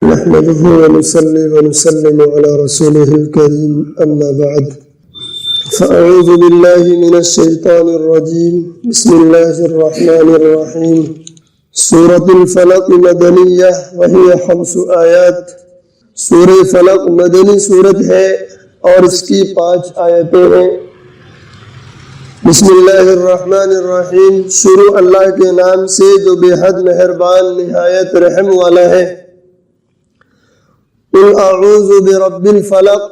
نحمده ونصلي ونسلم على رسوله الكريم أما بعد فأعوذ بالله من الشيطان الرجيم بسم الله الرحمن الرحيم سورة الفلق مدنية وهي 5 آيات سورة فلق مدنی سورت ہے اور اس کی 5 آیتیں ہیں۔ بسم اللہ الرحمن الرحیم، شروع اللہ کے نام سے جو بے حد مہربان نہایت رحم والا ہے۔ قل اعوذ برب الفلق،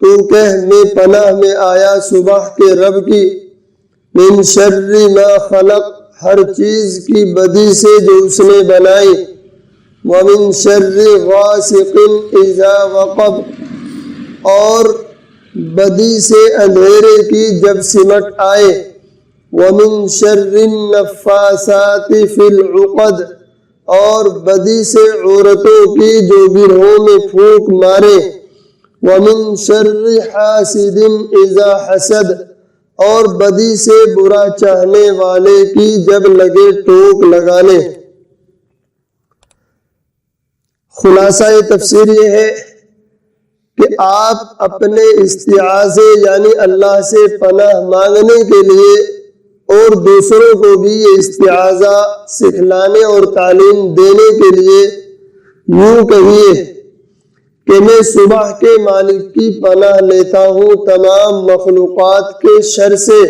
تو کہہ میں پناہ میں آیا صبح کے رب کی، من شر ما خلق، ہر چیز کی بدی سے جو اس نے بنائی، ومن شر غاسق اذا وقب، اور بدی سے اندھیرے کی جب سمٹ آئے، ومن شر النفاثات فی العقد، اور بدی سے عورتوں کی جو گرہوں میں پھونک مارے، ومن شر حاسد اذا حسد، اور بدی سے برا چاہنے والے کی جب لگے ٹوک لگانے۔ خلاصہ تفسیر یہ ہے کہ آپ اپنے استعاذے یعنی اللہ سے پناہ مانگنے کے لیے اور دوسروں کو بھی یہ استعاذہ سکھلانے اور تعلیم دینے کے لیے یوں کہیے کہ میں صبح کے مالک کی پناہ لیتا ہوں تمام مخلوقات کے شر سے،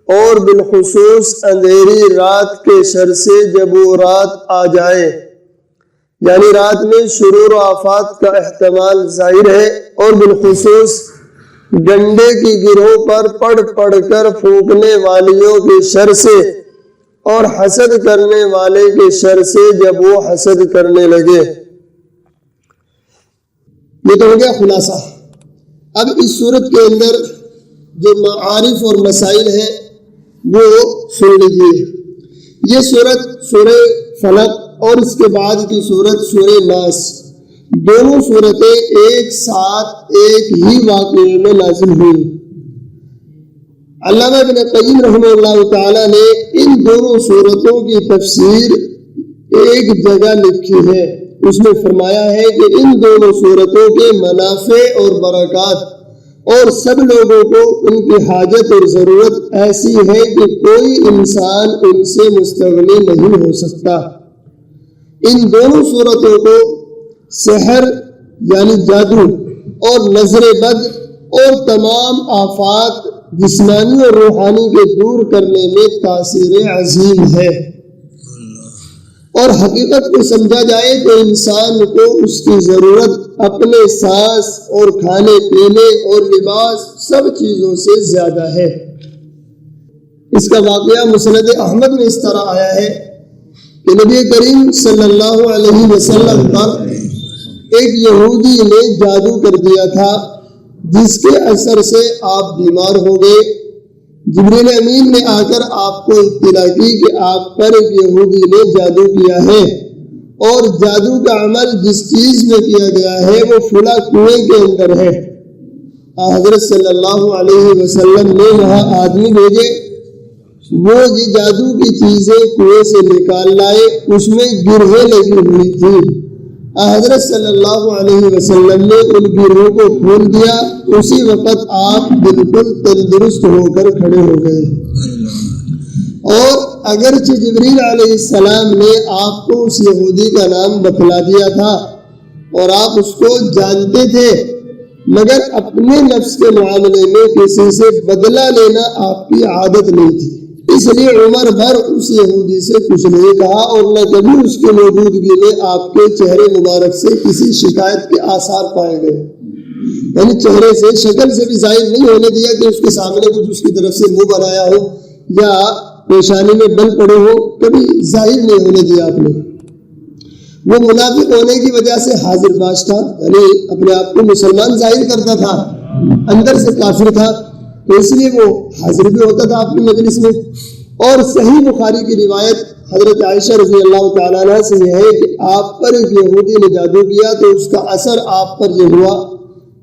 اور بالخصوص اندھیری رات کے شر سے جب وہ رات آ جائے، یعنی رات میں شرور و آفات کا احتمال ظاہر ہے، اور بالخصوص ڈنڈے کی گرہوں پر پڑھ کر پھونکنے والیوں کے شر سے، اور حسد کرنے والے کے شر سے جب وہ حسد کرنے لگے۔ یہ تو ہو گیا خلاصہ۔ اب اس صورت کے اندر جو معارف اور مسائل ہیں وہ سن لیجیے۔ یہ صورت سورہ فلق اور اس کے بعد کی صورت سورہ ناس، دونوں صورتیں ایک ساتھ ایک ہی واقعے میں نازل ہوئی۔ علامہ ابن قیم رحمہ اللہ تعالی نے ان دونوں صورتوں کی تفسیر ایک جگہ لکھی ہے۔ اس نے فرمایا ہے کہ ان دونوں صورتوں کے منافع اور برکات اور سب لوگوں کو ان کی حاجت اور ضرورت ایسی ہے کہ کوئی انسان ان سے مستغنی نہیں ہو سکتا۔ ان دونوں صورتوں کو سحر یعنی جادو اور نظر بد اور تمام آفات جسمانی اور روحانی کے دور کرنے میں تاثیر عظیم ہے، اور حقیقت کو سمجھا جائے تو انسان کو اس کی ضرورت اپنے سانس اور کھانے پینے اور لباس سب چیزوں سے زیادہ ہے۔ اس کا واقعہ مسند احمد میں اس طرح آیا ہے کہ نبی کریم صلی اللہ علیہ وسلم پر ایک یہودی نے جادو کر دیا تھا، جس کے اثر سے آپ بیمار ہو گئے۔ جبریل امین نے آ کر آپ کو اطلاع کی کہ آپ پر ایک یہودی نے جادو کیا ہے، اور جادو کا عمل جس چیز میں کیا گیا ہے وہ فلاں کنویں کے اندر ہے۔ حضرت صلی اللہ علیہ وسلم نے وہاں آدمی بھیجے، وہ یہ جادو کی چیزیں کنویں سے نکال لائے، اس میں گرہیں لگی ہوئی تھی۔ حضرت صلی اللہ علیہ وسلم نے ان گرہوں کو کھول دیا، اسی وقت آپ بالکل تندرست ہو کر کھڑے ہو گئے۔ اور اگرچہ جبریل علیہ السلام نے آپ کو اس یہودی کا نام بتلا دیا تھا اور آپ اس کو جانتے تھے، مگر اپنے نفس کے معاملے میں کسی سے بدلہ لینا آپ کی عادت نہیں تھی، اس لیے عمر بھر اس یہودی سے کچھ نہیں کہا، اور نہ کبھی اس کی موجودگی میں آپ کے چہرے مبارک سے کسی شکایت کے آثار پائے گئے، یعنی چہرے سے شکل سے بھی ظاہر نہیں ہونے دیا کہ اس کے سامنے کچھ اس کی طرف سے منہ بنایا ہو یا پیشانی میں بل پڑے ہو، کبھی ظاہر نہیں ہونے دیا آپ نے۔ وہ منافق ہونے کی وجہ سے حاضر باش تھا، یعنی اپنے آپ کو مسلمان ظاہر کرتا تھا، اندر سے کافر تھا، تو اس لیے وہ حاضر بھی ہوتا تھا آپ کی مجلس میں۔ اور صحیح بخاری کی روایت حضرت عائشہ رضی اللہ تعالیٰ عنہ سے یہ ہے کہ آپ پر ایک یہودی نے جادو کیا تو اس کا اثر آپ پر یہ ہوا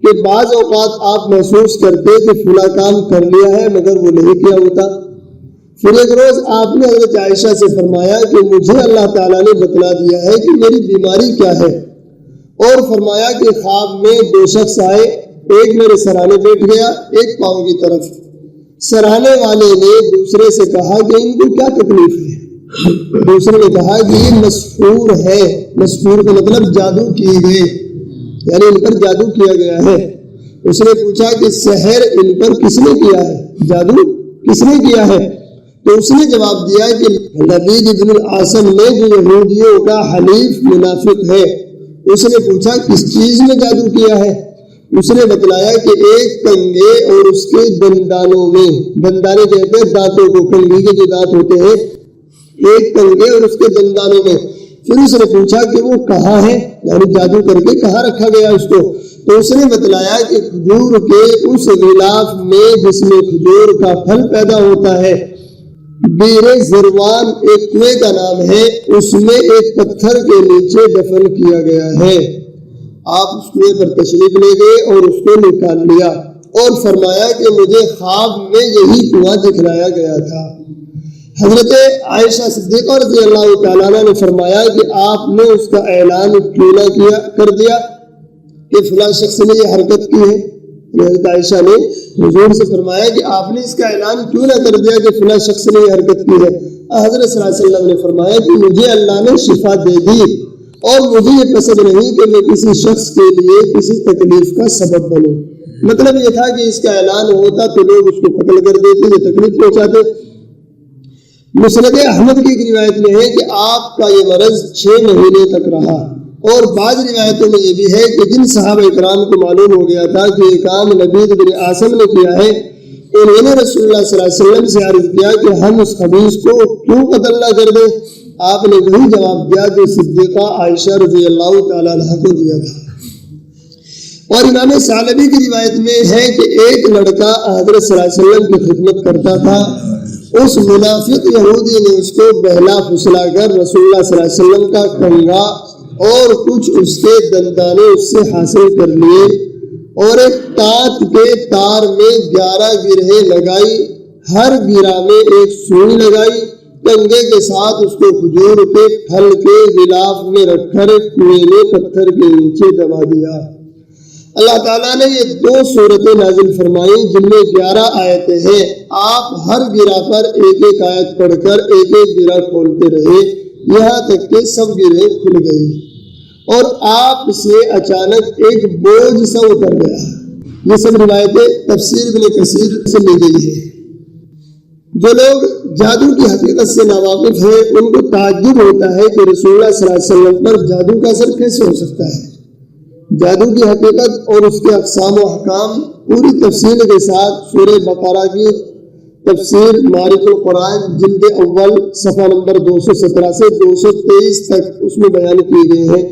کہ بعض اوقات آپ محسوس کرتے کہ فلاں کام کر لیا ہے مگر وہ نہیں کیا ہوتا۔ پھر ایک روز آپ نے حضرت عائشہ سے فرمایا کہ مجھے اللہ تعالیٰ نے بتلا دیا ہے کہ میری بیماری کیا ہے، اور فرمایا کہ خواب میں 2 شخص آئے، ایک میرے سرانے بیٹھ گیا، ایک پاؤں کی طرف۔ سرانے والے نے دوسرے سے کہا کہ ان کو کیا تکلیف ہے؟ دوسرے نے کہا کہ یہ مسحور ہے۔ مسحور کا مطلب جادو کیے گئے، یعنی ان پر جادو کیا گیا ہے۔ اس نے پوچھا کہ سحر ان پر کس نے کیا ہے، جادو کس نے کیا ہے؟ تو اس نے جواب دیا کہ لبید ابن العاصم نے، جو یہودیوں کا حلیف منافق ہے۔ اس نے پوچھا کس چیز میں جادو کیا ہے؟ اس نے بتلایا کہ ایک کنگے اور اس کے دندانوں میں، دندانے کہتے ہیں دانتوں کو، کنگے کے جو دانت ہوتے ہیں، ایک کنگے اور اس کے دندانوں میں۔ پھر اس نے پوچھا کہ وہ کہاں ہے، یعنی جادو کر کے کہاں رکھا گیا اس کو؟ تو اس نے بتلایا کہ کھجور کے اس غلاف میں جس میں کھجور کا پھل پیدا ہوتا ہے، بیر زروان ایک کنویں کا نام ہے، اس میں ایک پتھر کے نیچے دفن کیا گیا ہے۔ آپ اس کنویں پر تشریف لے گئے اور اس کو نکال لیا اور فرمایا کہ مجھے خواب میں یہی کنواں دکھلایا گیا تھا۔ حضرت عائشہ صدیقہ رضی اللہ تعالیٰ عنہ نے فرمایا کہ آپ نے اس کا اعلان کیوں نہ کر دیا کہ فلاں شخص نے یہ حرکت کی ہے؟ حضرت عائشہ نے حضور سے فرمایا کہ آپ نے اس کا اعلان کیوں نہ کر دیا کہ فلاں شخص نے یہ حرکت کی ہے؟ حضرت صلی اللہ علیہ وسلم نے فرمایا کہ مجھے اللہ نے شفا دے دی اور مجھے یہ پسند نہیں کہ میں کسی شخص کے لیے کسی تکلیف کا سبب بنوں۔ مطلب یہ تھا کہ اس کا اعلان ہوتا تو لوگ اس کو قتل کر دیتے، یہ تکلیف پہنچاتے۔ مسند احمد کی ایک روایت میں ہے کہ آپ کا یہ مرض 6 مہینے تک رہا، اور بعض روایتوں میں یہ بھی ہے کہ جن صحابہ کرام کو معلوم ہو گیا تھا کہ یہ کام لبید بن عاصم نے کیا ہے، انہوں نے رسول اللہ صلی اللہ علیہ وسلم سے عرض کیا کہ ہم اس خبیث کو کیوں قتل نہ کر دیں؟ آپ نے وہی جواب دیا جو صدیقہ عائشہ رضی اللہ تعالیٰ عنہ کو دیا تھا۔ اور امام ثعلبی کی روایت میں ہے کہ ایک لڑکا حضرت صلی اللہ علیہ وسلم کی خدمت کرتا تھا، اس منافق یہودی نے اس کو بہلا پھسلا کر رسول اللہ صلی اللہ علیہ وسلم کا کنگا اور کچھ اس کے دندانے اس سے حاصل کر لیے، اور ایک تانت کے تار میں 11 گرہیں لگائی، ہر گرہ میں ایک سوئی لگائی، کنگے کے ساتھ اس کو کھجور کے پھل کے غلاف میں رکھ کر کنویں میں پتھر کے نیچے دبا دیا۔ اللہ تعالیٰ نے یہ 2 سورتیں نازل فرمائی جن میں 11 آیتیں ہیں۔ آپ ہر گرہ پر ایک ایک آیت پڑھ کر ایک ایک گرہ کھولتے رہے، یہاں تک کہ سب گرہیں کھل گئی اور آپ سے اچانک ایک بوجھ سا اتر گیا۔ یہ سب روایتیں تفسیر ابن کثیر سے لی گئی ہے۔ جو لوگ جادو کی حقیقت سے ناواقف ہیں ان کو تعجب ہوتا ہے کہ رسول اللہ صلی اللہ علیہ وسلم پر جادو کا اثر کیسے ہو سکتا ہے۔ جادو کی حقیقت اور اس کے اقسام و احکام پوری تفصیل کے ساتھ سورہ بقرہ کی تفسیر معارف القرآن جلد اول صفحہ نمبر 217 سے 223 تک اس میں بیان کیے گئے ہیں۔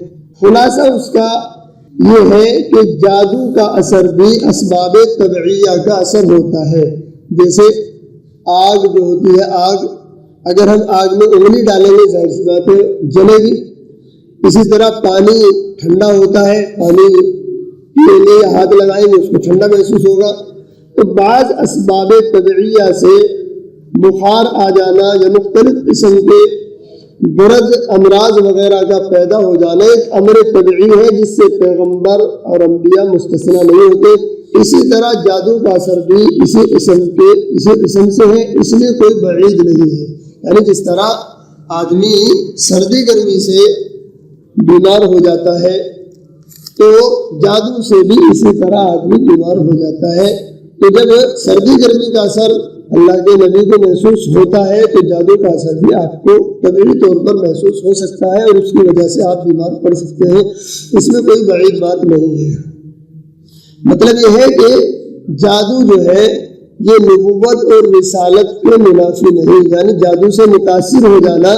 خلاصہ اس کا یہ ہے کہ جادو کا اثر بھی اسباب طبعیہ کا اثر ہوتا ہے۔ جیسے آگ جو ہوتی ہے، آگ اگر ہم آگ میں انگلی ڈالیں گے ظاہر سی بات ہے جلے گی۔ اسی طرح پانی ٹھنڈا ہوتا ہے، پانی پییں گے یا ہاتھ لگائیں گے اس کو ٹھنڈا محسوس ہوگا۔ تو بعض اسباب طبعیہ سے بخار آ جانا یا مختلف قسم کے برد امراض وغیرہ کا پیدا ہو جانا ایک امر طبعی ہے جس سے پیغمبر اور انبیاء مستثنا نہیں ہوتے۔ اسی طرح جادو کا اثر بھی اسی قسم سے ہے، اس لیے کوئی بعید نہیں ہے۔ یعنی جس طرح آدمی سردی گرمی سے بیمار ہو جاتا ہے تو جادو سے بھی اسی طرح آدمی بیمار ہو جاتا ہے۔ تو جب سردی گرمی کا اثر اللہ کے نبی کو محسوس ہوتا ہے تو جادو کا اثر بھی آپ کو طبعی طور پر محسوس ہو سکتا ہے اور اس کی وجہ سے آپ بیمار پڑ سکتے ہیں۔ اس میں کوئی بعید بات نہیں ہے۔ مطلب یہ ہے کہ جادو جو ہے یہ نبوت اور رسالت کے منافی نہیں، یعنی جادو سے متاثر ہو جانا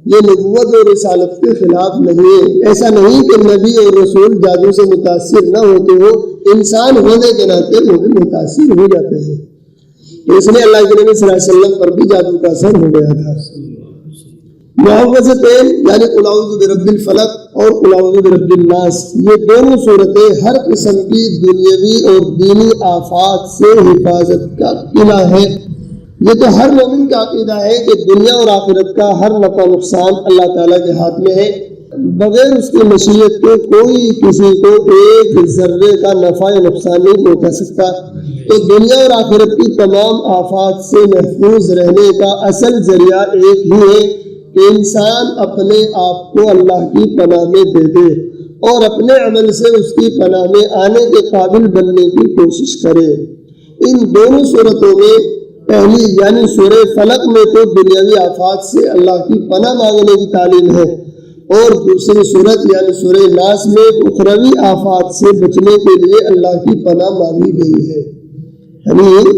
یہ نبوت اور رسالت کے خلاف نہیں ہے۔ ایسا نہیں کہ نبی اور رسول جادو سے متاثر نہ ہوتے ہو، انسان ہونے کے ناطے وہ بھی متاثر ہو جاتے ہیں۔ تو اس لیے اللہ کے نبی صلی اللہ علیہ وسلم پر بھی جادو کا اثر ہو گیا تھا۔ معوذتین یعنی قل اعوذ برب الفلق اور قل اعوذ برب الناس، یہ دونوں صورتیں ہر قسم کی دنیاوی اور دینی آفات سے حفاظت کا قلعہ ہے۔ یہ تو ہر مومن کا عقیدہ ہے کہ دنیا اور آخرت کا ہر نفع نقصان اللہ تعالیٰ کے ہاتھ میں ہے۔ بغیر اس کی مشیت کے کوئی کسی کو ایک ذرے کا نفع یا نقصان نہیں پہنچا سکتا۔ تو دنیا اور آخرت کی تمام آفات سے محفوظ رہنے کا اصل ذریعہ ایک ہی ہے کہ انسان اپنے آپ کو اللہ کی پناہ میں دے دے اور اپنے عمل سے اس کی پناہ میں آنے کے قابل بننے کی کوشش کرے۔ ان دونوں صورتوں میں پہلی یعنی سورہ فلق میں تو دنیاوی آفات سے اللہ کی پناہ مانگنے کی تعلیم ہے، اور دوسری صورت یعنی سورہ ناس میں اخروی آفات سے بچنے کے لیے اللہ کی پناہ مانگی گئی ہے۔ یعنی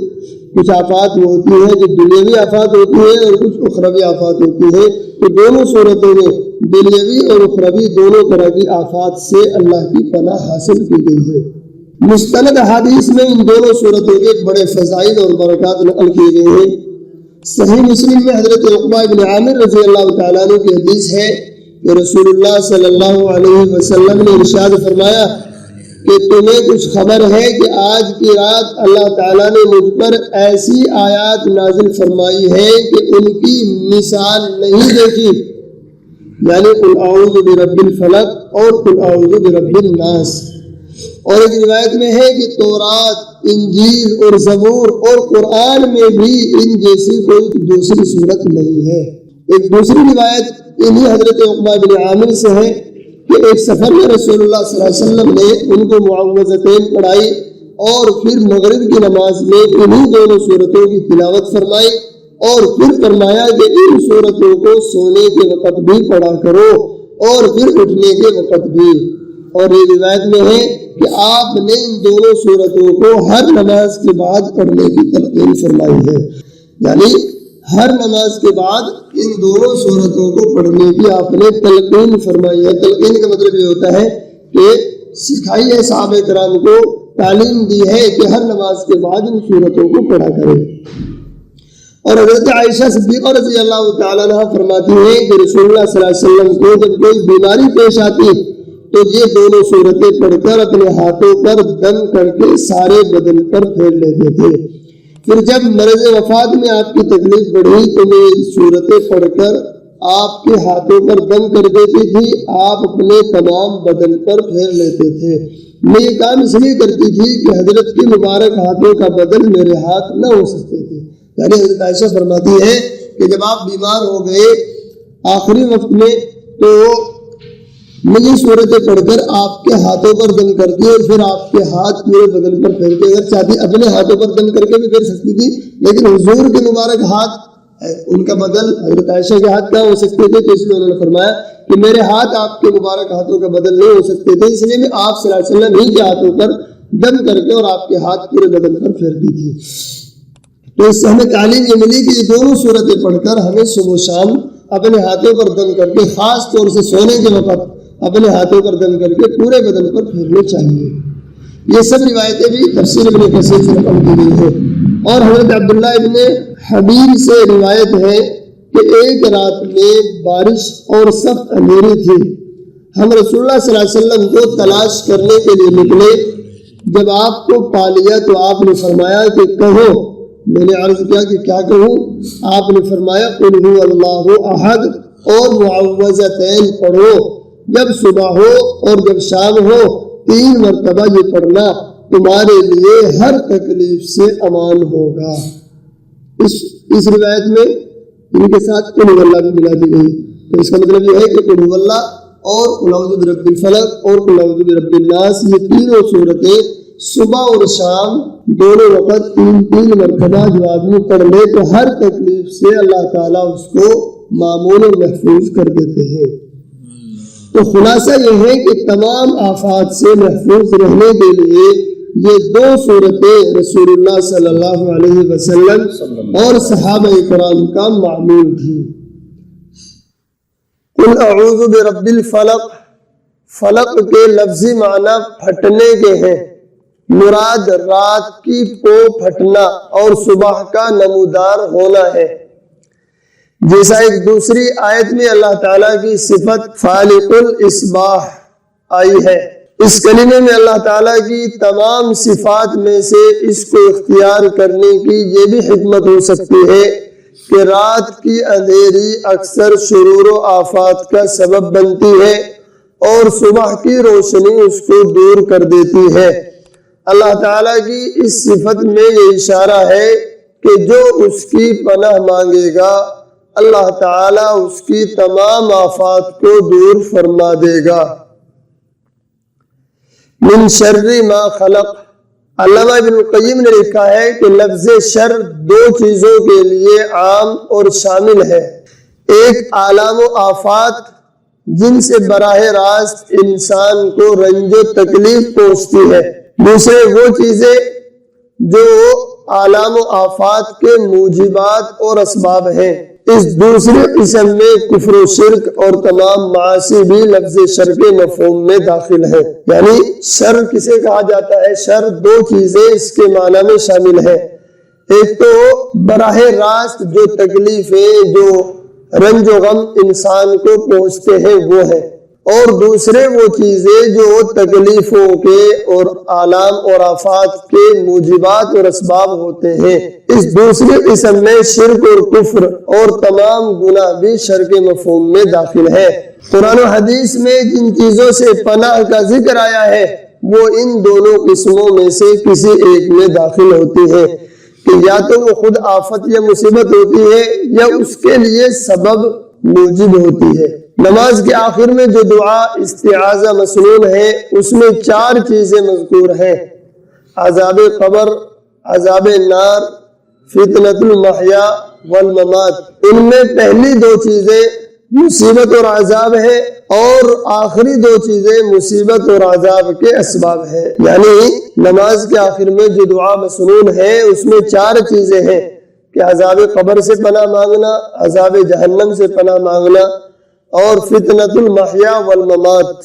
کچھ آفات وہ ہوتی ہیں جو دنیاوی آفات ہوتی ہیں اور کچھ اخروی آفات ہوتی ہیں، تو دونوں صورتوں میں دنیاوی اور اخروی دونوں طرح کی آفات سے اللہ کی پناہ حاصل کی گئی ہے۔ مستند حدیث میں ان دونوں صورتوں کے بڑے فضائل اور برکات نقل کیے گئے ہیں۔ صحیح مسلم میں حضرت عقبہ بن عامر رضی اللہ تعالیٰ عنہ کی حدیث ہے کہ رسول اللہ صلی اللہ علیہ وسلم نے ارشاد فرمایا کہ تمہیں کچھ خبر ہے کہ آج کی رات اللہ تعالیٰ نے مجھ پر ایسی آیات نازل فرمائی ہے کہ ان کی مثال نہیں دیکھی، یعنی قل اعوذ برب الفلق اور قل اعوذ برب الناس۔ اور ایک روایت میں ہے کہ تورات، انجیل اور زبور اور قرآن میں بھی ان جیسی کوئی دوسری صورت نہیں ہے۔ ایک دوسری روایت انہی حضرت عقبہ بن عامر سے ہے کہ ایک سفر میں رسول اللہ صلی اللہ علیہ وسلم نے ان کو معوذتین پڑھائی اور پھر مغرب کی نماز میں انہی دونوں صورتوں کی تلاوت فرمائی اور پھر فرمایا کہ ان صورتوں کو سونے کے وقت بھی پڑھا کرو اور پھر اٹھنے کے وقت بھی۔ اور یہ روایت میں ہے کہ آپ نے ان دونوں صورتوں کو ہر نماز کے بعد پڑھنے کی تلقین فرمائی ہے، یعنی ہر نماز کے بعد ان دونوں صورتوں کو پڑھنے کی آپ نے تلقین فرمائی ہے۔ تلقین کا مطلب یہ ہوتا ہے کہ سکھائی ہے، صحابہ کرام کو تعلیم دی ہے کہ ہر نماز کے بعد ان صورتوں کو پڑھا کریں۔ اور حضرت عائشہ صدیقہ رضی اللہ تعالیٰ عنہ فرماتی ہے کہ رسول اللہ صلی اللہ علیہ وسلم کو جب کوئی بیماری پیش آتی تو یہ دونوں صورتیں پڑھ کر اپنے ہاتھوں پر دم کر کے سارے بدن پر پھیر لیتے تھے۔ پھر جب مرض وفات میں آپ کی تکلیف بڑھی تو میں صورتیں پڑھ کر آپ کے ہاتھوں پر دم کر دیتی تھی، آپ اپنے تمام بدن پر پھیر لیتے تھے۔ میں یہ کام اس لیے کرتی تھی کہ حضرت کے مبارک ہاتھوں کا بدل میرے ہاتھ نہ ہو سکتے تھے۔ یعنی حضرت عائشہ فرماتی ہے کہ جب آپ بیمار ہو گئے آخری وقت میں تو میں یہ صورتیں پڑھ کر آپ کے ہاتھوں پر دم کرتی اور پھر آپ کے ہاتھ پورے بدن پر پھیرتی۔ اگر چاہتی اپنے ہاتھوں پر دم کر کے بھی پھیر سکتی تھی، لیکن حضور کے مبارک ہاتھ ان کا بدل حضرت عائشہ کے ہاتھ کہاں ہو سکتے تھے، تو اس لیے انہوں نے فرمایا کہ میرے ہاتھ آپ کے مبارک ہاتھوں کا بدل نہیں ہو سکتے تھے، اس لیے میں آپ صلی اللہ علیہ وسلم ہی کے ہاتھوں پر دم کر کے اور آپ کے ہاتھ پورے بدن پر پھیرتی تھی۔ تو اس سے ہمیں تعلیم یہ ملی کہ یہ دونوں صورتیں پڑھ کر ہمیں صبح و شام اپنے ہاتھوں پر دم کر کے، خاص طور سے سونے کے وقت اپنے ہاتھوں پر دم کر کے پورے بدن پر پھیرنے چاہیے۔ یہ سب روایتیں بھی تفسیر ابن کثیر سے نقل کی گئی ہیں۔ اور حضرت عبداللہ ابن حبیب سے روایت ہے کہ ایک رات میں بارش اور سخت اندھیری تھی، ہم رسول اللہ صلی اللہ علیہ وسلم کو تلاش کرنے کے لیے نکلے، جب آپ کو پا لیا تو آپ نے فرمایا کہ کہو۔ میں نے عرض کیا کہ کیا کہوں؟ آپ نے فرمایا قل هو اللہ احد اور معوذتین پڑھو، جب صبح ہو اور جب شام ہو 3 مرتبہ یہ پڑھنا، تمہارے لیے ہر تکلیف سے امان ہوگا۔ اس روایت میں ان کے ساتھ قل هو اللہ بھی ملا دی گئی، تو اس کا مطلب یہ ہے کہ قل هو اللہ اور قل اعوذ برب الفلق اور قل اعوذ برب الناس، یہ تینوں صورتیں صبح اور شام دونوں وقت 3 مرتبہ جو آدمی پڑھ لے تو ہر تکلیف سے اللہ تعالیٰ اس کو معمول و محفوظ کر دیتے ہیں۔ تو خلاصہ یہ ہے کہ تمام آفات سے محفوظ رہنے کے لیے یہ 2 صورتیں رسول اللہ صلی اللہ علیہ وسلم اور صحابہ کرام کا معمول تھی۔ قل اعوذ برب الفلق، فلق کے لفظی معنی پھٹنے کے ہیں، مراد رات کی پو پھٹنا اور صبح کا نمودار ہونا ہے۔ جیسا ایک دوسری آیت میں اللہ تعالیٰ کی صفت فالق الاصباح آئی ہے، اس کلمے میں اللہ تعالیٰ کی تمام صفات میں سے اس کو اختیار کرنے کی یہ بھی حکمت ہو سکتی ہے کہ رات کی اندھیری اکثر شرور و آفات کا سبب بنتی ہے اور صبح کی روشنی اس کو دور کر دیتی ہے۔ اللہ تعالیٰ کی اس صفت میں یہ اشارہ ہے کہ جو اس کی پناہ مانگے گا اللہ تعالیٰ اس کی تمام آفات کو دور فرما دے گا۔ من شر ما خلق، علامہ ابن القیم نے لکھا ہے کہ لفظ شر دو چیزوں کے لیے عام اور شامل ہے۔ ایک آلام و آفات جن سے براہ راست انسان کو رنج و تکلیف پہنچتی ہے، دوسرے وہ چیزیں جو آلام و آفات کے موجبات اور اسباب ہیں۔ اس دوسرے قسم میں کفر و شرک اور تمام معاصی بھی لفظ شر کے مفہوم میں داخل ہے۔ یعنی شر کسے کہا جاتا ہے؟ شر دو چیزیں اس کے معنی میں شامل ہیں۔ ایک تو براہ راست جو تکلیفیں، جو رنج و غم انسان کو پہنچتے ہیں وہ ہیں، اور دوسرے وہ چیزیں جو تکلیفوں کے اور آلام اور آفات کے موجبات اور اسباب ہوتے ہیں۔ اس دوسری قسم میں شرک اور کفر اور تمام گناہ بھی شر کے مفہوم میں داخل ہے۔ قرآن و حدیث میں جن چیزوں سے پناہ کا ذکر آیا ہے وہ ان دونوں قسموں میں سے کسی ایک میں داخل ہوتی ہے کہ یا تو وہ خود آفت یا مصیبت ہوتی ہے یا اس کے لیے سبب موجب ہوتی ہے۔ نماز کے آخر میں جو دعا استعاذہ مسنون ہے اس میں 4 چیزیں مذکور ہیں: عذاب قبر، عذاب نار، فتنۃ المحیا والممات۔ ان میں پہلی 2 چیزیں مصیبت اور عذاب ہے اور آخری 2 چیزیں مصیبت اور عذاب کے اسباب ہیں۔ یعنی نماز کے آخر میں جو دعا مسنون ہے اس میں 4 چیزیں ہیں کہ عذاب قبر سے پناہ مانگنا، عذاب جہنم سے پناہ مانگنا اور فتنۃ المحیا والممات۔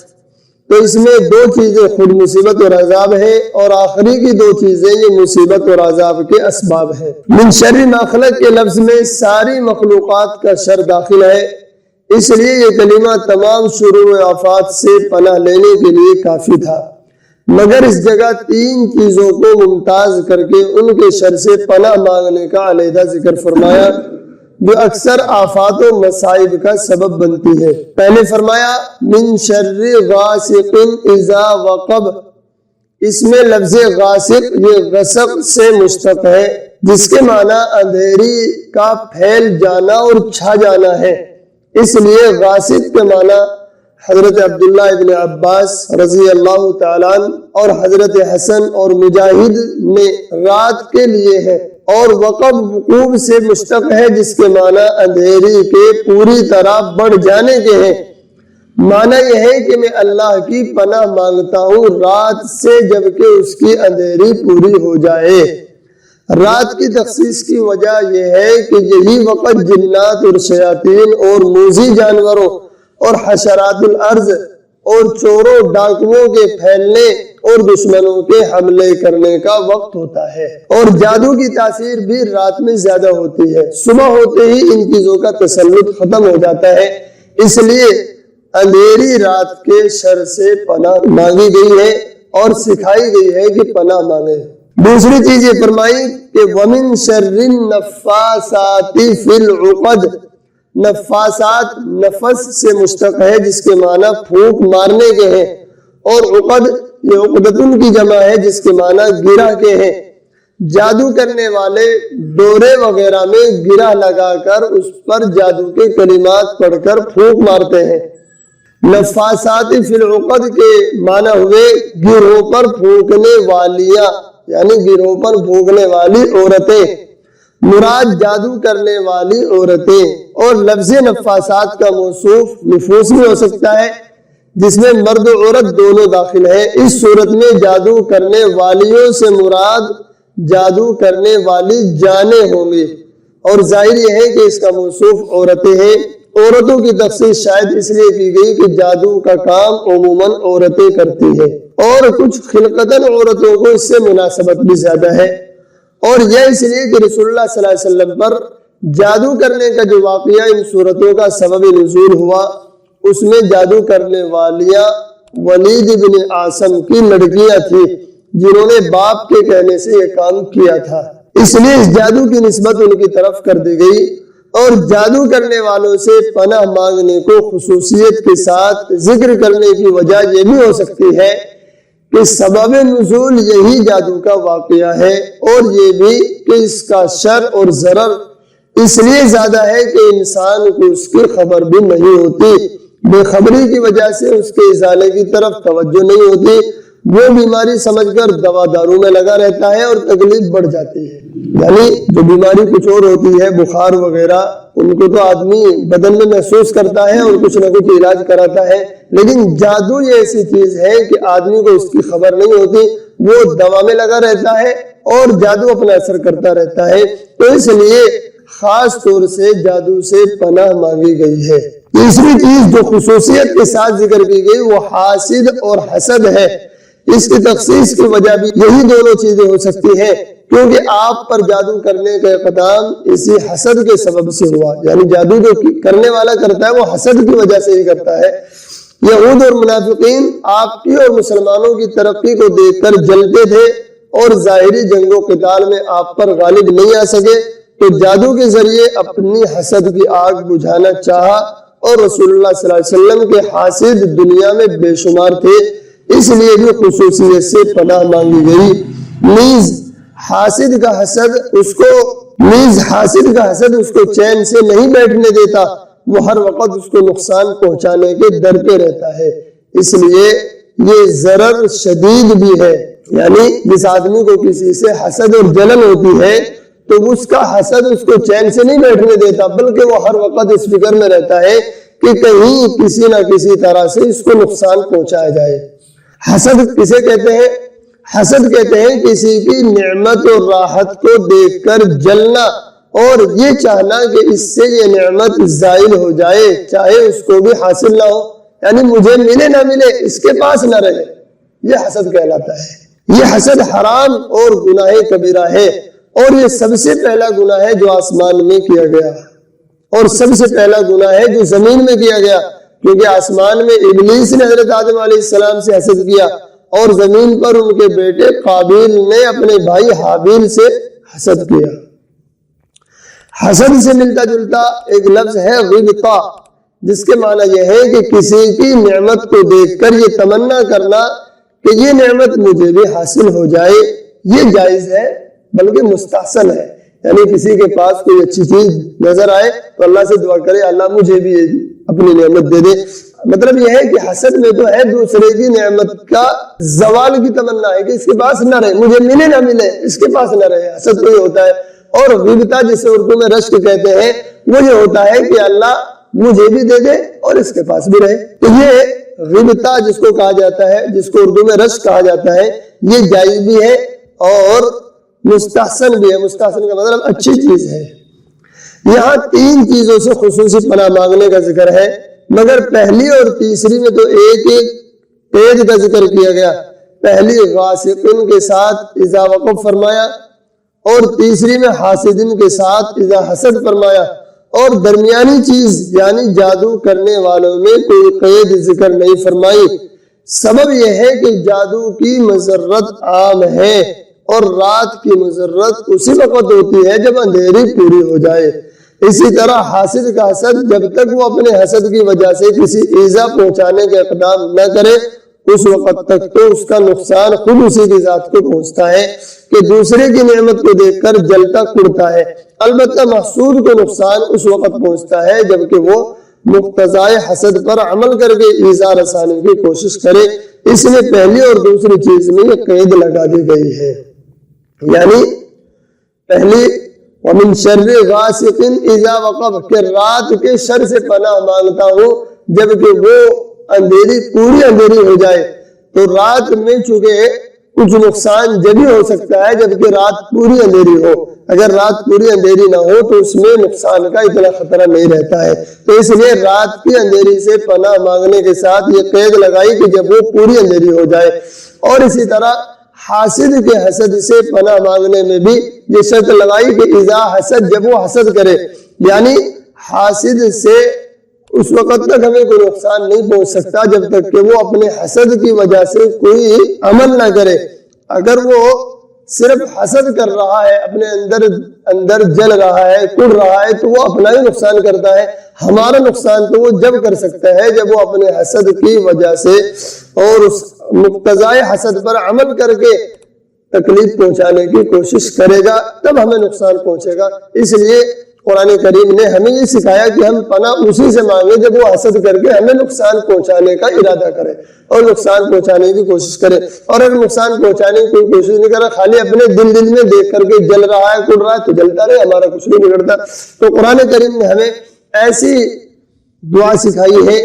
تو اس میں 2 چیزیں خود مصیبت اور عذاب ہے اور آخری کی 2 چیزیں یہ مصیبت اور عذاب کے اسباب ہیں۔ من شر ما خلق کے لفظ میں ساری مخلوقات کا شر داخل ہے، اس لیے یہ کلمہ تمام شرور و آفات سے پناہ لینے کے لیے کافی تھا، مگر اس جگہ 3 چیزوں کو ممتاز کر کے ان کے شر سے پناہ مانگنے کا علیحدہ ذکر فرمایا جو اکثر آفات و مصائب کا سبب بنتی ہے۔ پہلے فرمایا من شر غاسق اذا وقب، اس میں لفظ غاسق یہ غسق سے مشتق ہے جس کے معنی اندھیری کا پھیل جانا اور چھا جانا ہے، اس لیے غاسق کے معنی حضرت عبداللہ ابن عباس رضی اللہ تعالیٰ عنہ اور حضرت حسن اور مجاہد نے رات کے لیے ہے، اور وقب وقوب سے مشتق ہے جس کے معنی اندھیری کے پوری طرح بڑھ جانے کے ہیں۔ معنی یہ ہے کہ میں اللہ کی پناہ مانگتا ہوں رات سے جبکہ اس کی اندھیری پوری ہو جائے۔ رات کی تخصیص کی وجہ یہ ہے کہ یہی وقت جنات اور شیاطین اور موذی جانوروں اور حشرات الارض اور چوروں ڈاکوؤں کے پھیلنے اور دشمنوں کے حملے کرنے کا وقت ہوتا ہے، اور جادو کی تاثیر بھی رات میں زیادہ ہوتی ہے۔ صبح ہوتے ہی ان چیزوں کا تسلط ختم ہو جاتا ہے، اس لیے اندھیری رات کے شر سے پناہ مانگی گئی ہے اور سکھائی گئی ہے کہ پناہ مانگے۔ دوسری چیز یہ فرمائی کہ وَمِن شَرِّ النَّفَّاسَاتِ فِي الْعُقَدِ، نفاسات نفس سے مشتق ہے جس کے معنی پھونک مارنے کے ہیں، اور عقد یہ عقدتن کی جمع ہے جس کے معنی گرہ کے ہیں۔ جادو کرنے والے ڈورے وغیرہ میں گرہ لگا کر اس پر جادو کے کلمات پڑھ کر پھونک مارتے ہیں۔ نفاسات فی العقد کے معنی ہوئے گروہ پر پھونکنے والیاں، یعنی گروہ پر پھونکنے والی عورتیں، مراد جادو کرنے والی عورتیں۔ اور لفظ نفاسات کا موصوف نفوس بھی ہو سکتا ہے جس میں مرد و عورت دونوں داخل ہیں۔ اس صورت میں جادو کرنے والیوں سے مراد جادو کرنے والی جانیں ہوں گی، اور ظاہر یہ ہے کہ اس کا موصوف عورتیں ہیں۔ عورتوں کی تخصیص شاید اس لیے کی گئی کہ جادو کا کام عموماً عورتیں کرتی ہیں، اور کچھ خلقتاً عورتوں کو اس سے مناسبت بھی زیادہ ہے، اور یہ اس لیے کہ رسول اللہ صلی اللہ علیہ وسلم پر جادو کرنے کا جو واقعہ ان صورتوں کا سبب نزول ہوا اس میں جادو کرنے والیاں ولید بن عاصم کی لڑکیاں تھیں جنہوں نے باپ کے کہنے سے یہ کام کیا تھا، اس لیے اس جادو کی نسبت ان کی طرف کر دی گئی اور جادو کرنے والوں سے پناہ مانگنے کو خصوصیت کے ساتھ ذکر کرنے کی وجہ یہ بھی ہو سکتی ہے کہ سبب نزول یہی جادو کا واقعہ ہے، اور یہ بھی کہ اس کا شر اور ضرر اس لیے زیادہ ہے کہ انسان کو اس کی خبر بھی نہیں ہوتی، بے خبری کی وجہ سے اس کے ازالے کی طرف توجہ نہیں ہوتی، وہ بیماری سمجھ کر دوا دارو میں لگا رہتا ہے اور تکلیف بڑھ جاتی ہے۔ یعنی جو بیماری کچھ اور ہوتی ہے، بخار وغیرہ، ان کو تو آدمی بدن میں محسوس کرتا ہے اور کچھ نہ کچھ علاج کراتا ہے، لیکن جادو یہ ایسی چیز ہے کہ آدمی کو اس کی خبر نہیں ہوتی، وہ دوا میں لگا رہتا ہے اور جادو اپنا اثر کرتا رہتا ہے۔ تو اس لیے خاص طور سے جادو سے پناہ مانگی گئی ہے۔ تیسری چیز جو خصوصیت کے ساتھ ذکر کی گئی وہ حاسد اور حسد ہے۔ اس کی تخصیص کی وجہ بھی یہی دونوں چیزیں ہو سکتی ہیں، کیونکہ آپ پر جادو کرنے کا اقدام اسی حسد کے سبب سے ہوا، یعنی جادو جو کرنے والا کرتا ہے وہ حسد کی وجہ سے ہی کرتا ہے۔ یہود اور منافقین آپ کی اور مسلمانوں کی ترقی کو دیکھ کر جلتے تھے اور ظاہری جنگ و قتال میں آپ پر غالب نہیں آ سکے، تو جادو کے ذریعے اپنی حسد کی آگ بجھانا چاہا، اور رسول اللہ صلی اللہ علیہ وسلم کے حاسد دنیا میں بے شمار تھے، اس لیے بھی خصوصیت سے پناہ مانگی گئی۔ نیز حاسد کا حسد اس کو چین سے نہیں بیٹھنے دیتا، وہ ہر وقت اس کو نقصان پہنچانے کے ڈر پہ رہتا ہے، اس لیے یہ ضرر شدید بھی ہے۔ یعنی جس آدمی کو کسی سے حسد اور جلن ہوتی ہے تو اس کا حسد اس کو چین سے نہیں بیٹھنے دیتا، بلکہ وہ ہر وقت اس فکر میں رہتا ہے کہ کہیں کسی نہ کسی طرح سے اس کو نقصان پہنچایا جائے۔ حسد کسے کہتے ہیں؟ حسد کہتے ہیں کسی کی نعمت اور راحت کو دیکھ کر جلنا اور یہ چاہنا کہ اس سے یہ نعمت زائل ہو جائے، چاہے اس کو بھی حاصل نہ ہو، یعنی مجھے ملے نہ ملے، اس کے پاس نہ رہے، یہ حسد کہلاتا ہے۔ یہ حسد حرام اور گناہ کبیرہ ہے، اور یہ سب سے پہلا گناہ ہے جو آسمان میں کیا گیا، اور سب سے پہلا گناہ ہے جو زمین میں کیا گیا، کیونکہ آسمان میں ابلیس نے حضرت آدم علیہ السلام سے حسد کیا، اور زمین پر ان کے بیٹے قابیل نے اپنے بھائی حابیل سے حسد کیا۔ حسد سے ملتا جلتا ایک لفظ ہے غبطہ، جس کے معنی یہ ہے کہ کسی کی نعمت کو دیکھ کر یہ تمنا کرنا کہ یہ نعمت مجھے بھی حاصل ہو جائے، یہ جائز ہے بلکہ مستحسن ہے۔ یعنی کسی کے پاس کوئی اچھی چیز نظر آئے تو اللہ سے دعا کرے اللہ مجھے بھی اپنی نعمت دے دے۔ مطلب یہ ہے کہ حسد میں تو ہے دوسرے کی نعمت کا زوال کی تمنا ہے کہ اس کے پاس نہ رہے، مجھے ملے نہ ملے، اس کے پاس نہ رہے، حسد تو یہ ہوتا ہے۔ اور غبطہ جسے اردو میں رشک کہتے ہیں، وہ یہ ہوتا ہے کہ اللہ مجھے بھی دے دے اور اس کے پاس بھی رہے۔ تو یہ غبطہ جس کو کہا جاتا ہے، جس کو اردو میں رشک کہا جاتا ہے، یہ جائز بھی ہے اور مستحسن بھی ہے۔ مستحسن کا مطلب اچھی چیز ہے۔ یہاں تین چیزوں سے خصوصی پناہ مانگنے کا ذکر ہے، مگر پہلی اور تیسری میں تو ایک قید کا ذکر کیا گیا۔ پہلی غاسقین کے ساتھ اذا وقف فرمایا، اور تیسری میں حاسدین کے ساتھ اذا حسد فرمایا، اور درمیانی چیز یعنی جادو کرنے والوں میں کوئی قید ذکر نہیں فرمائی۔ سبب یہ ہے کہ جادو کی مضرت عام ہے، اور رات کی مضرت اسی وقت ہوتی ہے جب اندھیری پوری ہو جائے۔ اسی طرح حاسد کا حسد جب تک وہ اپنے حسد کی وجہ سے کسی ایذا پہنچانے کے اقدام نہ کرے، اس وقت تک تو اس کا نقصان خود اسی کی ذات کو پہنچتا ہے کہ دوسرے کی نعمت کو دیکھ کر جلتا کڑتا ہے۔ البتہ محسود کو نقصان اس وقت پہنچتا ہے جبکہ وہ مقتضائے حسد پر عمل کر کے ایذا رسانی کی کوشش کرے۔ اس لیے پہلی اور دوسری چیز میں یہ قید لگا دی گئی ہے۔ یعنی پہلی وَمِن شَرِّ غَاسِقٍ إِذَا وَقَبَ، کہ رات کے شر سے پناہ مانگتا ہوں جبکہ وہ اندھیری پوری اندھیری ہو جائے۔ تو رات میں چونکہ کچھ نقصان جبھی ہو سکتا ہے جبکہ رات پوری اندھیری ہو، اگر رات پوری اندھیری نہ ہو تو اس میں نقصان کا اتنا خطرہ نہیں رہتا ہے۔ تو اس لیے رات کی اندھیری سے پناہ مانگنے کے ساتھ یہ قید لگائی کہ جب وہ پوری اندھیری ہو جائے۔ اور اسی طرح حاسد کے حسد سے پناہ مانگنے میں بھی یہ شرط لگائی کہ اذا حسد، جب وہ حسد کرے، یعنی حاسد سے اس وقت تک ہمیں کوئی نقصان نہیں پہنچ سکتا جب تک کہ وہ اپنے حسد کی وجہ سے کوئی عمل نہ کرے۔ اگر وہ صرف حسد کر رہا ہے، اپنے اندر جل رہا ہے، کڑ رہا ہے، تو وہ اپنا ہی نقصان کرتا ہے۔ ہمارا نقصان تو وہ جب کر سکتا ہے جب وہ اپنے حسد کی وجہ سے اور اس مقتضائے حسد پر عمل کر کے تکلیف پہنچانے کی کوشش کرے گا، تب ہمیں نقصان پہنچے گا۔ اس لیے قرآن کریم نے ہمیں یہ سکھایا کہ ہم پناہ اسی سے مانگے جب وہ حسد کر کے ہمیں نقصان پہنچانے کا ارادہ کرے اور نقصان پہنچانے کی کوشش کرے۔ اور اگر نقصان پہنچانے کی کوئی کوشش نہیں کرا، خالی اپنے دل میں دیکھ کر کے جل رہا ہے، کڑ رہا ہے، تو جلتا رہے، ہمارا کچھ نہیں بگڑتا۔ تو قرآن کریم نے ہمیں ایسی دعا سکھائی ہے،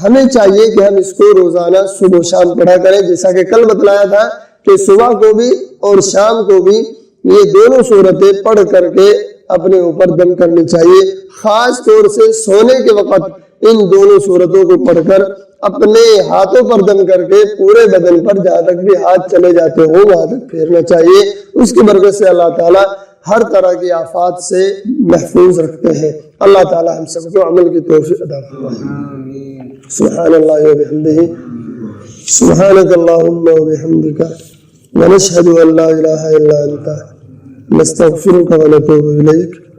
ہمیں چاہیے کہ ہم اس کو روزانہ صبح و شام پڑھا کریں، جیسا کہ کل بتلایا تھا کہ صبح کو بھی اور شام کو بھی یہ دونوں صورتیں پڑھ کر کے اپنے اوپر دم کرنی چاہیے۔ خاص طور سے سونے کے وقت ان دونوں صورتوں کو پڑھ کر اپنے ہاتھوں پر دم کر کے پورے بدن پر جہاں تک بھی ہاتھ چلے جاتے ہوں وہاں تک پھیرنا چاہیے۔ اس کی برکت سے اللہ تعالیٰ ہر طرح کی آفات سے محفوظ رکھتے ہیں۔ اللہ تعالیٰ ہم سب کو عمل کی توفیق عطا فرمائے۔ سبحان اللہ و بحمدہ، سبحانک اللہم و بحمدک، ونشہد ان لا الہ الا انت، نستغفرک ونتوب الیک۔